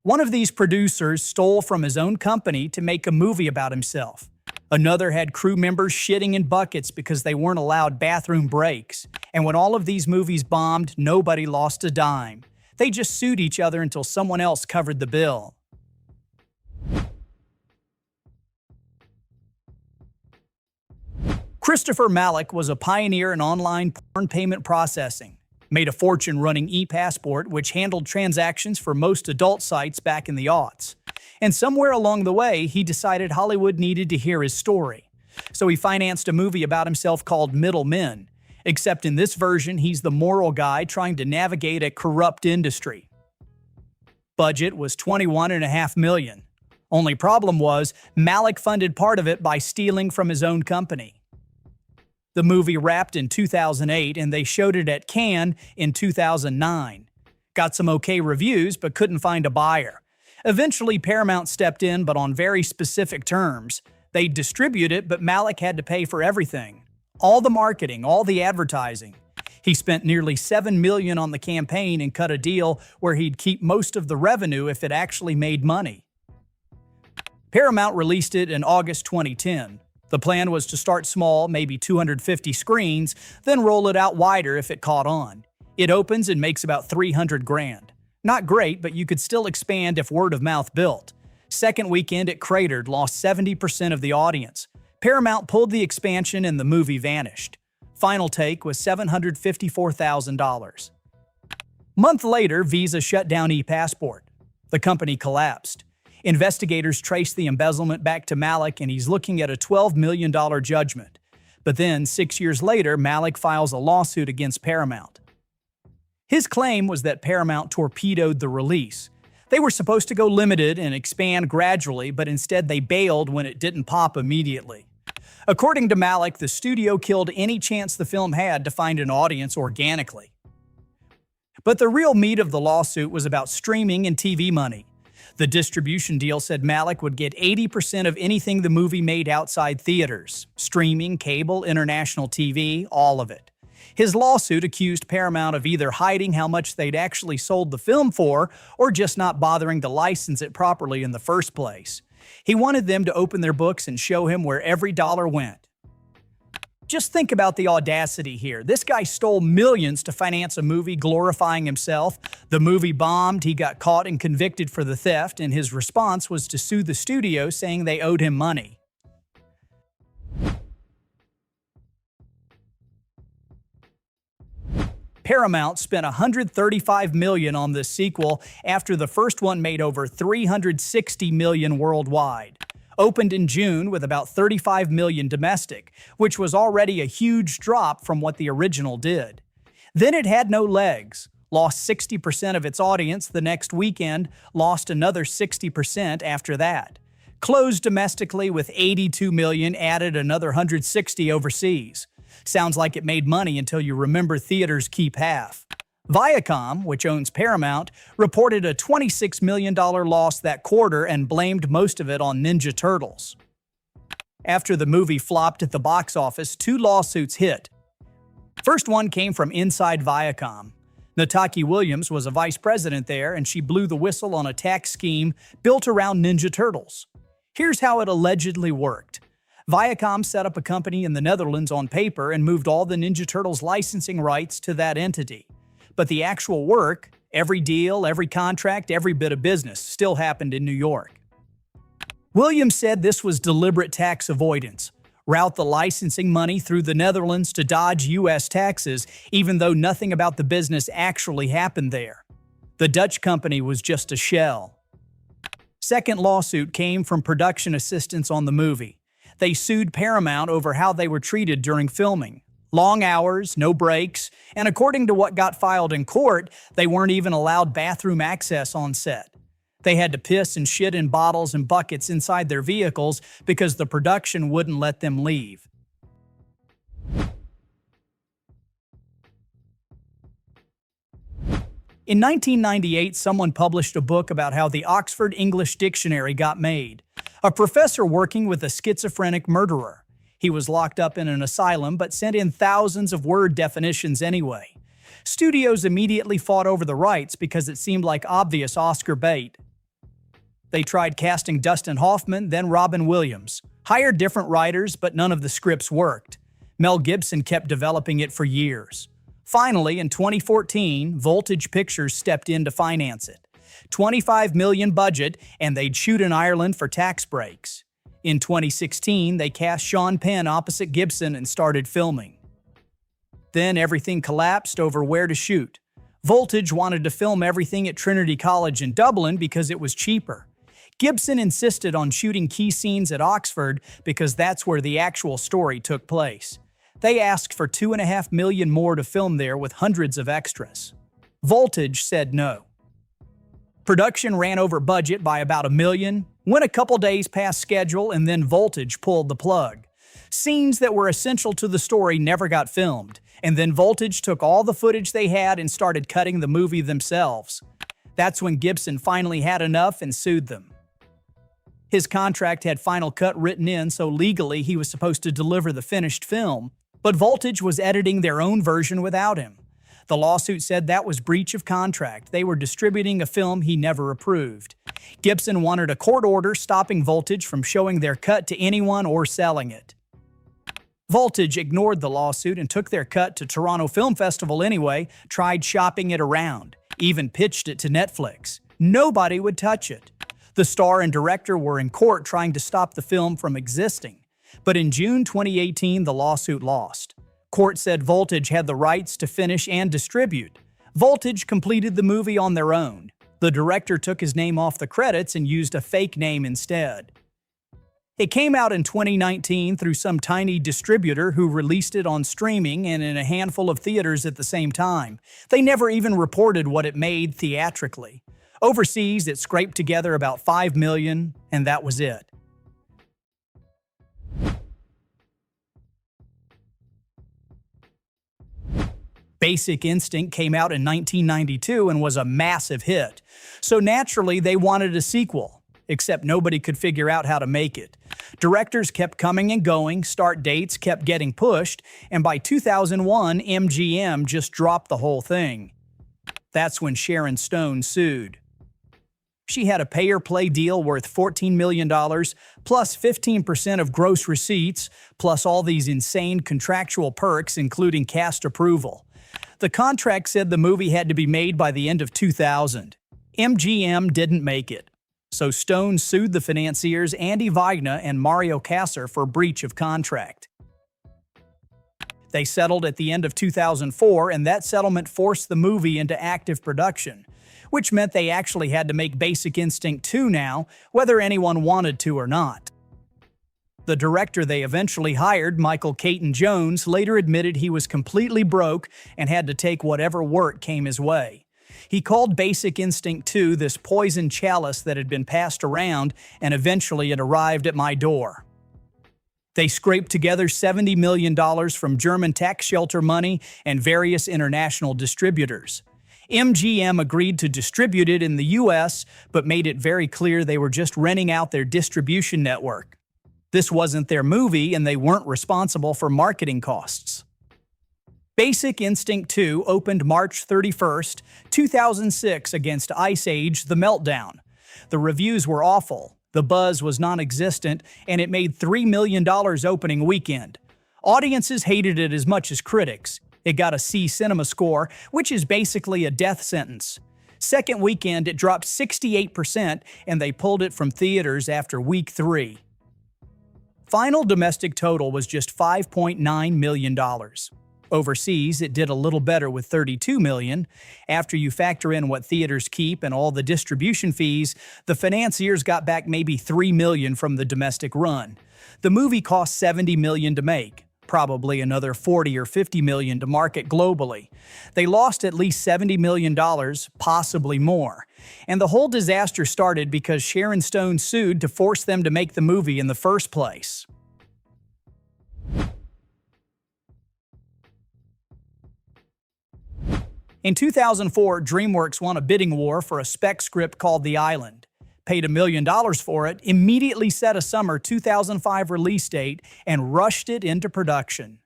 One of these producers stole from his own company to make a movie about himself. Another had crew members shitting in buckets because they weren't allowed bathroom breaks. And when all of these movies bombed, nobody lost a dime. They just sued each other until someone else covered the bill. Christopher Malik was a pioneer in online porn payment processing. Made a fortune running ePassport, which handled transactions for most adult sites back in the aughts. And somewhere along the way, he decided Hollywood needed to hear his story. So he financed a movie about himself called Middlemen. Except in this version, he's the moral guy trying to navigate a corrupt industry. Budget was $21.5 million. Only problem was, Malik funded part of it by stealing from his own company. The movie wrapped in 2008, and they showed it at Cannes in 2009. Got some okay reviews, but couldn't find a buyer. Eventually, Paramount stepped in, but on very specific terms. They'd distribute it, but Malik had to pay for everything. All the marketing, all the advertising. He spent nearly $7 million on the campaign and cut a deal where he'd keep most of the revenue if it actually made money. Paramount released it in August 2010. The plan was to start small, maybe 250 screens, then roll it out wider if it caught on. It opens and makes about $300,000. Not great, but you could still expand if word of mouth built. Second weekend it cratered, lost 70% of the audience. Paramount pulled the expansion and the movie vanished. Final take was $754,000. Month later, Visa shut down ePassport. The company collapsed. Investigators traced the embezzlement back to Malik, and he's looking at a $12 million judgment. But then, 6 years later, Malik files a lawsuit against Paramount. His claim was that Paramount torpedoed the release. They were supposed to go limited and expand gradually, but instead they bailed when it didn't pop immediately. According to Malik, the studio killed any chance the film had to find an audience organically. But the real meat of the lawsuit was about streaming and TV money. The distribution deal said Malik would get 80% of anything the movie made outside theaters. Streaming, cable, international TV, all of it. His lawsuit accused Paramount of either hiding how much they'd actually sold the film for, or just not bothering to license it properly in the first place. He wanted them to open their books and show him where every dollar went. Just think about the audacity here. This guy stole millions to finance a movie glorifying himself. The movie bombed, he got caught and convicted for the theft, and his response was to sue the studio saying they owed him money. Paramount spent $135 million on this sequel after the first one made over $360 million worldwide. Opened in June with about $35 million domestic, which was already a huge drop from what the original did. Then it had no legs, lost 60% of its audience the next weekend, lost another 60% after that. Closed domestically with $82 million, added another $160 overseas. Sounds like it made money until you remember theaters keep half. Viacom, which owns Paramount, reported a $26 million loss that quarter and blamed most of it on Ninja Turtles. After the movie flopped at the box office, 2 lawsuits hit. First one came from inside Viacom. Nataki Williams was a vice president there, and she blew the whistle on a tax scheme built around Ninja Turtles. Here's how it allegedly worked. Viacom set up a company in the Netherlands on paper and moved all the Ninja Turtles licensing rights to that entity. But the actual work, every deal, every contract, every bit of business, still happened in New York. Williams said this was deliberate tax avoidance. Route the licensing money through the Netherlands to dodge U.S. taxes, even though nothing about the business actually happened there. The Dutch company was just a shell. Second lawsuit came from production assistants on the movie. They sued Paramount over how they were treated during filming. Long hours, no breaks, and according to what got filed in court, they weren't even allowed bathroom access on set. They had to piss and shit in bottles and buckets inside their vehicles because the production wouldn't let them leave. In 1998, someone published a book about how the Oxford English Dictionary got made. A professor working with a schizophrenic murderer. He was locked up in an asylum but sent in thousands of word definitions anyway. Studios immediately fought over the rights because it seemed like obvious Oscar bait. They tried casting Dustin Hoffman, then Robin Williams. Hired different writers, but none of the scripts worked. Mel Gibson kept developing it for years. Finally, in 2014, Voltage Pictures stepped in to finance it. $25 million budget, and they'd shoot in Ireland for tax breaks. In 2016, they cast Sean Penn opposite Gibson and started filming. Then everything collapsed over where to shoot. Voltage wanted to film everything at Trinity College in Dublin because it was cheaper. Gibson insisted on shooting key scenes at Oxford because that's where the actual story took place. They asked for $2.5 million more to film there with hundreds of extras. Voltage said no. Production ran over budget by about $1 million, went a couple days past schedule, and then Voltage pulled the plug. Scenes that were essential to the story never got filmed, and then Voltage took all the footage they had and started cutting the movie themselves. That's when Gibson finally had enough and sued them. His contract had Final Cut written in, so legally he was supposed to deliver the finished film, but Voltage was editing their own version without him. The lawsuit said that was breach of contract. They were distributing a film he never approved. Gibson wanted a court order stopping Voltage from showing their cut to anyone or selling it. Voltage ignored the lawsuit and took their cut to Toronto Film Festival anyway, tried shopping it around, even pitched it to Netflix. Nobody would touch it. The star and director were in court trying to stop the film from existing. But in June 2018, the lawsuit lost. Court said Voltage had the rights to finish and distribute. Voltage completed the movie on their own. The director took his name off the credits and used a fake name instead. It came out in 2019 through some tiny distributor who released it on streaming and in a handful of theaters at the same time. They never even reported what it made theatrically. Overseas, it scraped together about $5 million, and that was it. Basic Instinct came out in 1992 and was a massive hit. So naturally, they wanted a sequel, except nobody could figure out how to make it. Directors kept coming and going, start dates kept getting pushed, and by 2001, MGM just dropped the whole thing. That's when Sharon Stone sued. She had a pay-or-play deal worth $14 million, plus 15% of gross receipts, plus all these insane contractual perks, including cast approval. The contract said the movie had to be made by the end of 2000. MGM didn't make it. So Stone sued the financiers Andy Vigna and Mario Kassar for breach of contract. They settled at the end of 2004, and that settlement forced the movie into active production, which meant they actually had to make Basic Instinct 2 now, whether anyone wanted to or not. The director they eventually hired, Michael Caton Jones, later admitted he was completely broke and had to take whatever work came his way. He called Basic Instinct 2 this poison chalice that had been passed around, and eventually it arrived at my door. They scraped together $70 million from German tax shelter money and various international distributors. MGM agreed to distribute it in the US, but made it very clear they were just renting out their distribution network. This wasn't their movie, and they weren't responsible for marketing costs. Basic Instinct 2 opened March 31, 2006 against Ice Age: The Meltdown. The reviews were awful, the buzz was non-existent, and it made $3 million opening weekend. Audiences hated it as much as critics. It got a C Cinema score, which is basically a death sentence. Second weekend, it dropped 68%, and they pulled it from theaters after week 3. Final domestic total was just $5.9 million. Overseas, it did a little better with $32 million. After you factor in what theaters keep and all the distribution fees, the financiers got back maybe $3 million from the domestic run. The movie cost $70 million to make, probably another $40 or $50 million to market globally. They lost at least $70 million, possibly more. And the whole disaster started because Sharon Stone sued to force them to make the movie in the first place. In 2004, DreamWorks won a bidding war for a spec script called The Island, paid $1 million for it, immediately set a summer 2005 release date, and rushed it into production.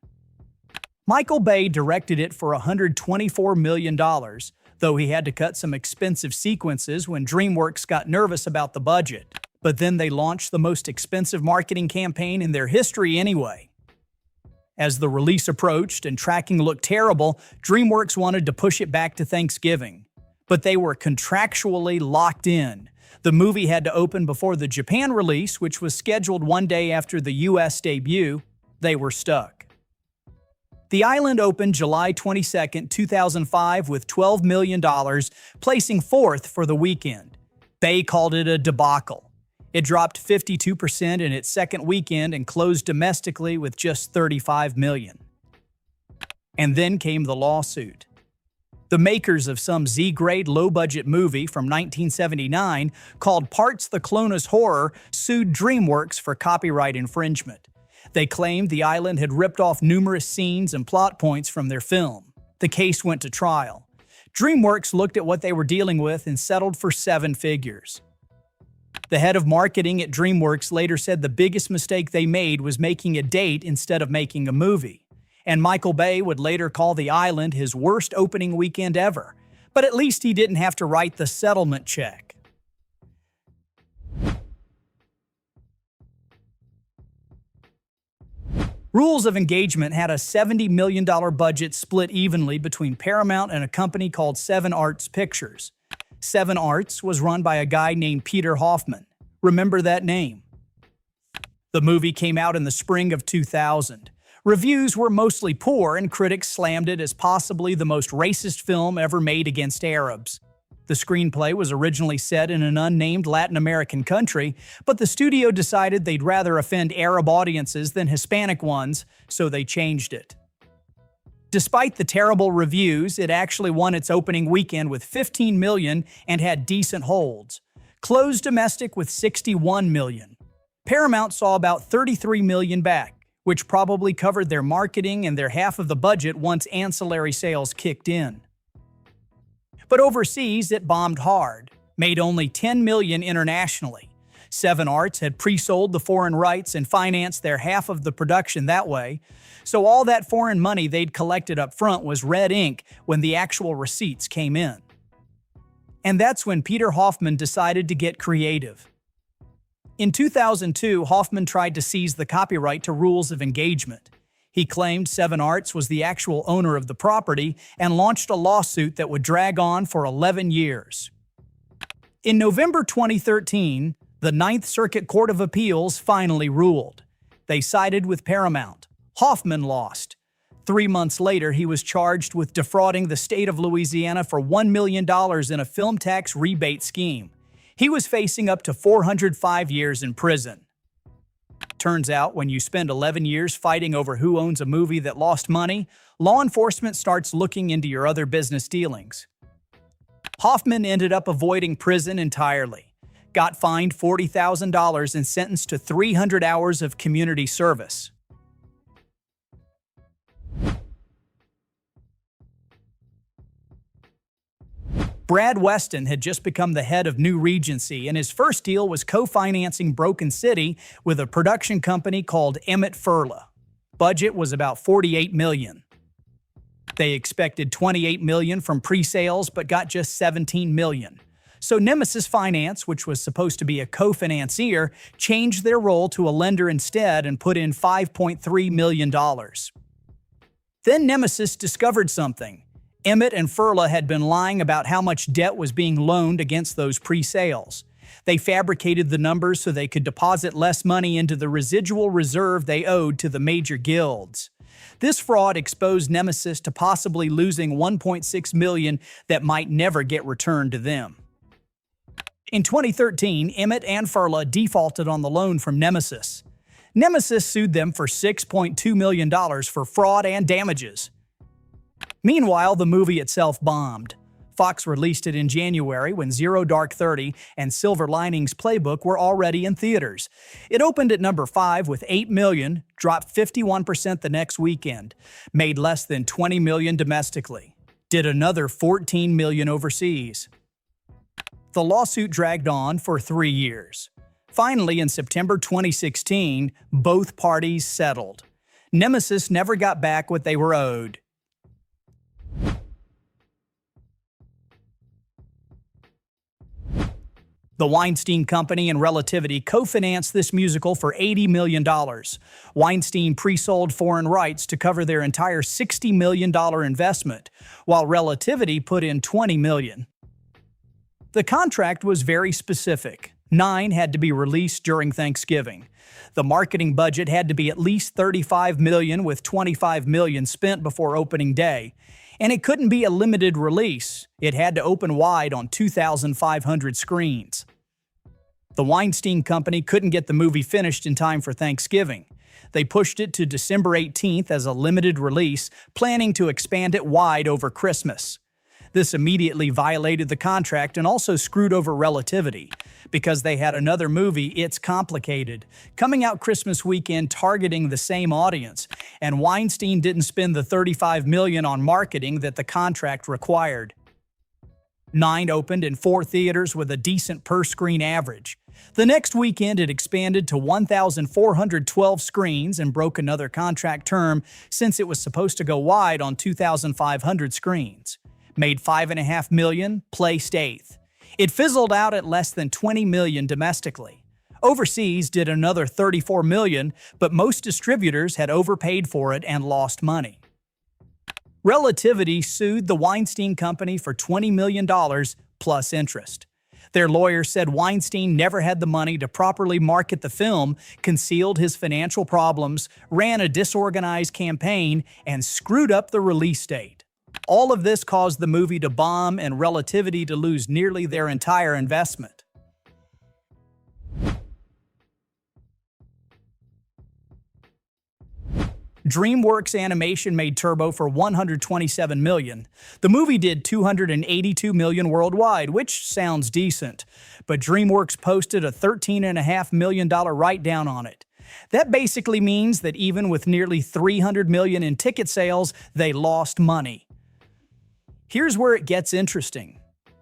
Michael Bay directed it for $124 million. The though he had to cut some expensive sequences when DreamWorks got nervous about the budget. But then they launched the most expensive marketing campaign in their history anyway. As the release approached and tracking looked terrible, DreamWorks wanted to push it back to Thanksgiving. But they were contractually locked in. The movie had to open before the Japan release, which was scheduled one day after the US debut. They were stuck. The Island opened July 22, 2005 with $12 million, placing fourth for the weekend. They called it a debacle. It dropped 52% in its second weekend and closed domestically with just $35 million. And then came the lawsuit. The makers of some Z-grade low-budget movie from 1979 called Parts the Clonus Horror sued DreamWorks for copyright infringement. They claimed the Island had ripped off numerous scenes and plot points from their film. The case went to trial. DreamWorks looked at what they were dealing with and settled for 7 figures. The head of marketing at DreamWorks later said the biggest mistake they made was making a date instead of making a movie. And Michael Bay would later call The Island his worst opening weekend ever. But at least he didn't have to write the settlement check. Rules of Engagement had a $70 million budget split evenly between Paramount and a company called 7 Arts Pictures. 7 Arts was run by a guy named Peter Hoffman. Remember that name? The movie came out in the spring of 2000. Reviews were mostly poor, and critics slammed it as possibly the most racist film ever made against Arabs. The screenplay was originally set in an unnamed Latin American country, but the studio decided they'd rather offend Arab audiences than Hispanic ones, so they changed it. Despite the terrible reviews, it actually won its opening weekend with $15 million and had decent holds. Closed domestic with $61 million. Paramount saw about $33 million back, which probably covered their marketing and their half of the budget once ancillary sales kicked in. But overseas, it bombed hard, made only $10 million internationally. 7 Arts had pre-sold the foreign rights and financed their half of the production that way, so all that foreign money they'd collected up front was red ink when the actual receipts came in. And that's when Peter Hoffman decided to get creative. In 2002, Hoffman tried to seize the copyright to Rules of Engagement. He claimed 7 Arts was the actual owner of the property and launched a lawsuit that would drag on for 11 years. In November 2013, the Ninth Circuit Court of Appeals finally ruled. They sided with Paramount. Hoffman lost. 3 months later, he was charged with defrauding the state of Louisiana for $1 million in a film tax rebate scheme. He was facing up to 405 years in prison. Turns out, when you spend 11 years fighting over who owns a movie that lost money, law enforcement starts looking into your other business dealings. Hoffman ended up avoiding prison entirely, got fined $40,000 and sentenced to 300 hours of community service. Brad Weston had just become the head of New Regency, and his first deal was co-financing Broken City with a production company called Emmett Furla. Budget was about $48 million. They expected $28 million from pre-sales, but got just $17 million. So Nemesis Finance, which was supposed to be a co-financier, changed their role to a lender instead and put in $5.3 million. Then Nemesis discovered something. Emmett and Furla had been lying about how much debt was being loaned against those pre-sales. They fabricated the numbers so they could deposit less money into the residual reserve they owed to the major guilds. This fraud exposed Nemesis to possibly losing $1.6 million that might never get returned to them. In 2013, Emmett and Furla defaulted on the loan from Nemesis. Nemesis sued them for $6.2 million for fraud and damages. Meanwhile, the movie itself bombed. Fox released it in January when Zero Dark 30 and Silver Linings Playbook were already in theaters. It opened at number 5 with $8 million, dropped 51% the next weekend, made less than $20 million domestically, did another $14 million overseas. The lawsuit dragged on for 3 years. Finally, in September 2016, both parties settled. Nemesis never got back what they were owed. The Weinstein Company and Relativity co-financed this musical for $80 million. Weinstein pre-sold foreign rights to cover their entire $60 million investment, while Relativity put in $20 million. The contract was very specific. 9 had to be released during Thanksgiving. The marketing budget had to be at least $35 million, with $25 million spent before opening day. And it couldn't be a limited release. It had to open wide on 2,500 screens. The Weinstein Company couldn't get the movie finished in time for Thanksgiving. They pushed it to December 18th as a limited release, planning to expand it wide over Christmas. This immediately violated the contract and also screwed over Relativity, because they had another movie, It's Complicated, coming out Christmas weekend targeting the same audience, and Weinstein didn't spend the $35 million on marketing that the contract required. 9 opened in 4 theaters with a decent per-screen average. The next weekend it expanded to 1,412 screens and broke another contract term since it was supposed to go wide on 2,500 screens. Made $5.5 million, placed 8th. It fizzled out at less than $20 million domestically. Overseas did another $34 million, but most distributors had overpaid for it and lost money. Relativity sued the Weinstein Company for $20 million plus interest. Their lawyer said Weinstein never had the money to properly market the film, concealed his financial problems, ran a disorganized campaign, and screwed up the release date. All of this caused the movie to bomb and Relativity to lose nearly their entire investment. DreamWorks Animation made Turbo for $127 million. The movie did $282 million worldwide, which sounds decent, but DreamWorks posted a $13.5 million write-down on it. That basically means that even with nearly $300 million in ticket sales, they lost money. Here's where it gets interesting.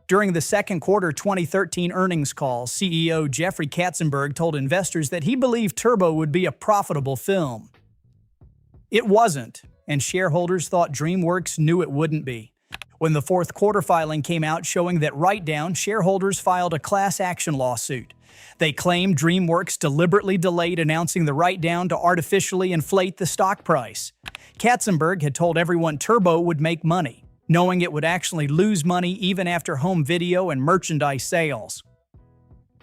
During the second quarter 2013 earnings call, CEO Jeffrey Katzenberg told investors that he believed Turbo would be a profitable film. It wasn't, and shareholders thought DreamWorks knew it wouldn't be. When the fourth quarter filing came out showing that write-down, shareholders filed a class action lawsuit. They claimed DreamWorks deliberately delayed announcing the write-down to artificially inflate the stock price. Katzenberg had told everyone Turbo would make money, knowing it would actually lose money even after home video and merchandise sales.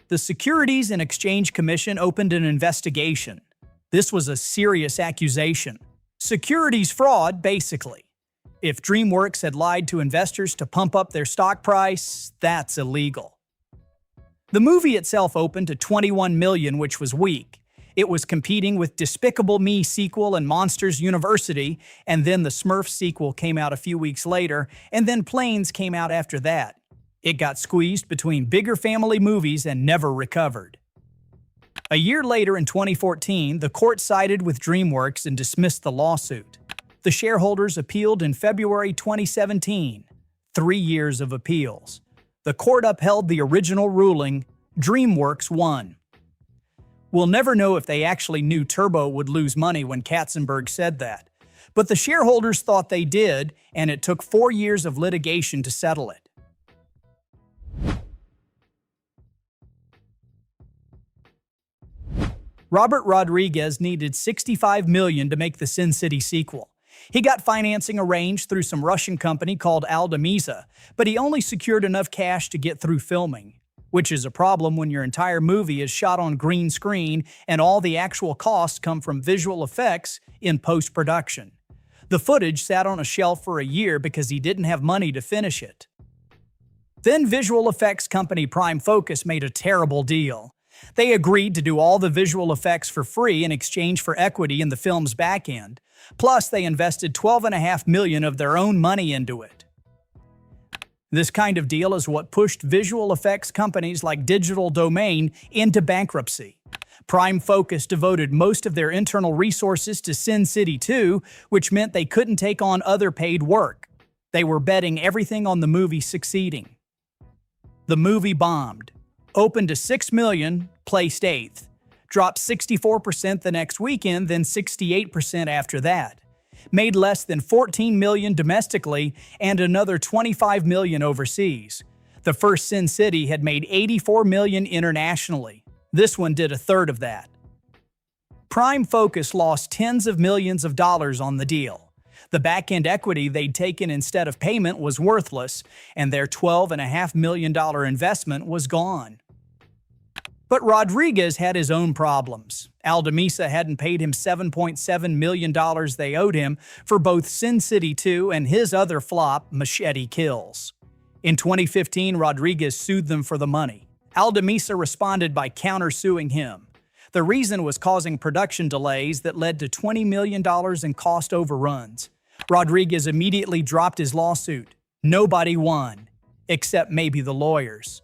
The Securities and Exchange Commission opened an investigation. This was a serious accusation. Securities fraud, basically. If DreamWorks had lied to investors to pump up their stock price, that's illegal. The movie itself opened to $21 million, which was weak. It was competing with Despicable Me sequel and Monsters University, and then the Smurfs sequel came out a few weeks later, and then Planes came out after that. It got squeezed between bigger family movies and never recovered. A year later, in 2014, the court sided with DreamWorks and dismissed the lawsuit. The shareholders appealed in February 2017. 3 years of appeals. The court upheld the original ruling. DreamWorks won. We'll never know if they actually knew Turbo would lose money when Katzenberg said that. But the shareholders thought they did, and it took 4 years of litigation to settle it. Robert Rodriguez needed $65 million to make the Sin City sequel. He got financing arranged through some Russian company called Aldemisa, but he only secured enough cash to get through filming, which is a problem when your entire movie is shot on green screen and all the actual costs come from visual effects in post-production. The footage sat on a shelf for a year because he didn't have money to finish it. Then visual effects company Prime Focus made a terrible deal. They agreed to do all the visual effects for free in exchange for equity in the film's back end. Plus, they invested $12.5 million of their own money into it. This kind of deal is what pushed visual effects companies like Digital Domain into bankruptcy. Prime Focus devoted most of their internal resources to Sin City 2, which meant they couldn't take on other paid work. They were betting everything on the movie succeeding. The movie bombed. Opened to $6 million, placed 8th. Dropped 64% the next weekend, then 68% after that. Made less than $14 million domestically and another $25 million overseas. The first Sin City had made $84 million internationally. This one did a third of that. Prime Focus lost tens of millions of dollars on the deal. The back-end equity they'd taken instead of payment was worthless, and their $12.5 million investment was gone. But Rodriguez had his own problems. Aldemisa hadn't paid him $7.7 million they owed him for both Sin City 2 and his other flop, Machete Kills. In 2015, Rodriguez sued them for the money. Aldemisa responded by countersuing him. The reason was causing production delays that led to $20 million in cost overruns. Rodriguez immediately dropped his lawsuit. Nobody won, except maybe the lawyers.